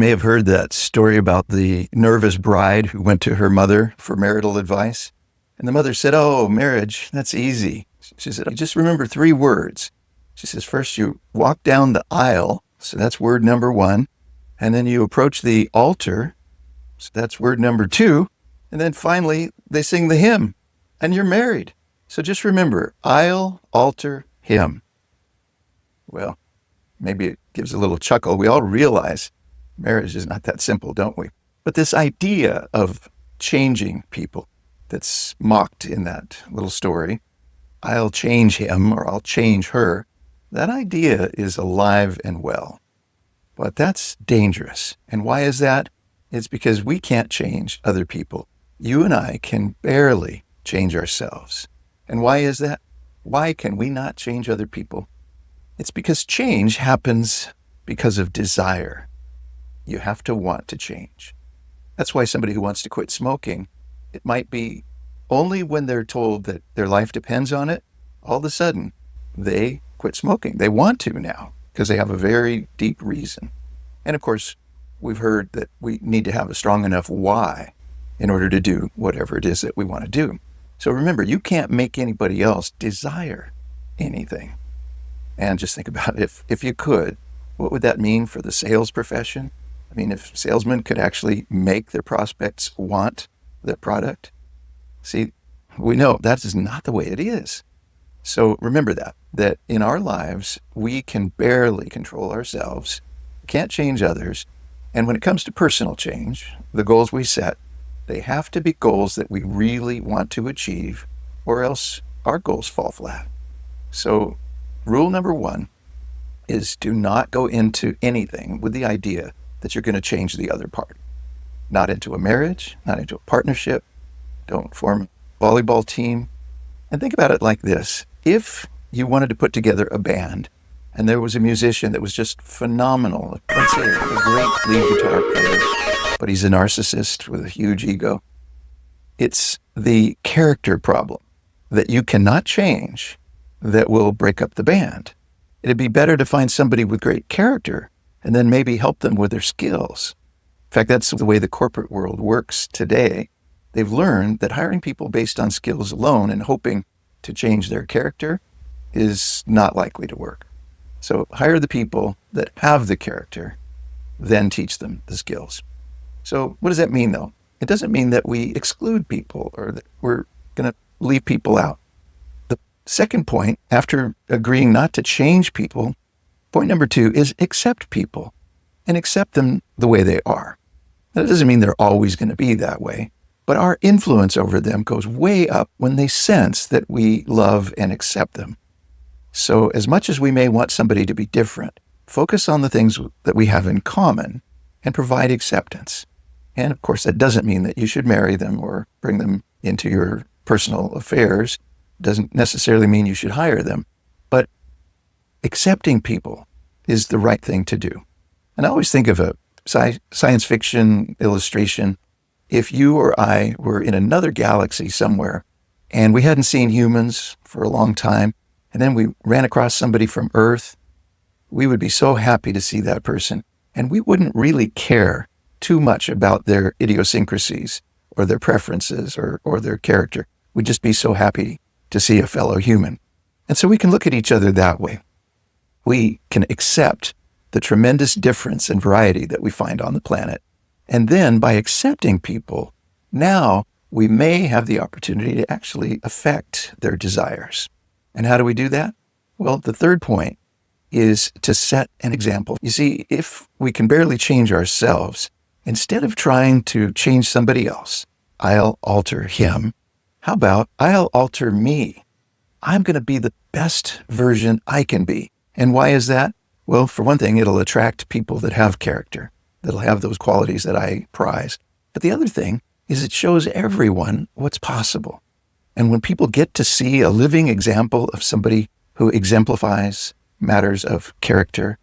may have heard that story about the nervous bride who went to her mother for marital advice. And the mother said, "Oh, marriage, that's easy." She said, "Just remember three words." She says, "First, you walk down the aisle." So that's word number one. And then you approach the altar. So that's word number two. And then finally, they sing the hymn and you're married. So just remember, aisle, altar, hymn. Well, maybe it gives a little chuckle. We all realize marriage is not that simple, don't we? But this idea of changing people that's mocked in that little story, I'll change him or I'll change her, that idea is alive and well. But that's dangerous. And why is that? It's because we can't change other people. You and I can barely change ourselves. And why is that? Why can we not change other people? It's because change happens because of desire. You have to want to change. That's why somebody who wants to quit smoking, it might be only when they're told that their life depends on it, all of a sudden they quit smoking. They want to now because they have a very deep reason. And of course, we've heard that we need to have a strong enough why in order to do whatever it is that we want to do. So remember, you can't make anybody else desire anything. And just think about it, if you could, what would that mean for the sales profession? I mean, if salesmen could actually make their prospects want their product. See, we know that is not the way it is. So remember that in our lives, we can barely control ourselves, can't change others. And when it comes to personal change, the goals we set, they have to be goals that we really want to achieve, or else our goals fall flat. So rule number one is do not go into anything with the idea that you're going to change the other party. Not into a marriage, not into a partnership. Don't form a volleyball team. And think about it like this. If you wanted to put together a band and there was a musician that was just phenomenal, let's say a great lead guitar player, but he's a narcissist with a huge ego, it's the character problem that you cannot change that will break up the band. It'd be better to find somebody with great character and then maybe help them with their skills. In fact, that's the way the corporate world works today. They've learned that hiring people based on skills alone and hoping to change their character is not likely to work. So hire the people that have the character, then teach them the skills. So what does that mean, though? It doesn't mean that we exclude people or that we're going to leave people out. The second point, after agreeing not to change people, point number two is accept people and accept them the way they are. That doesn't mean they're always going to be that way, but our influence over them goes way up when they sense that we love and accept them. So as much as we may want somebody to be different, focus on the things that we have in common and provide acceptance. And of course, that doesn't mean that you should marry them or bring them into your personal affairs. It doesn't necessarily mean you should hire them, but accepting people is the right thing to do. And I always think of a science fiction illustration. If you or I were in another galaxy somewhere and we hadn't seen humans for a long time, and then we ran across somebody from Earth, we would be so happy to see that person. And we wouldn't really care too much about their idiosyncrasies or their preferences or their character. We'd just be so happy to see a fellow human. And so we can look at each other that way. We can accept the tremendous difference and variety that we find on the planet. And then by accepting people, now we may have the opportunity to actually affect their desires. And how do we do that? Well, the third point is to set an example. You see, if we can barely change ourselves, instead of trying to change somebody else, I'll alter him. How about I'll alter me? I'm going to be the best version I can be. And why is that? Well, for one thing, it'll attract people that have character, that'll have those qualities that I prize. But the other thing is it shows everyone what's possible. And when people get to see a living example of somebody who exemplifies matters of character,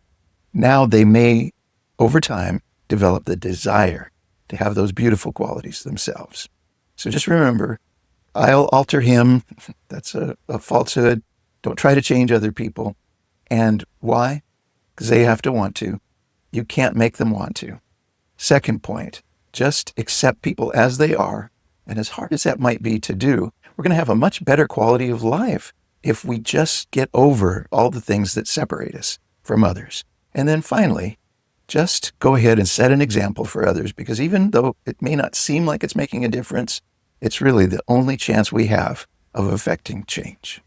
now they may, over time, develop the desire to have those beautiful qualities themselves. So just remember, I'll alter him. That's a falsehood. Don't try to change other people. And why? Because they have to want to. You can't make them want to. Second point, just accept people as they are. And as hard as that might be to do, we're going to have a much better quality of life if we just get over all the things that separate us from others. And then finally, just go ahead and set an example for others, because even though it may not seem like it's making a difference, it's really the only chance we have of affecting change.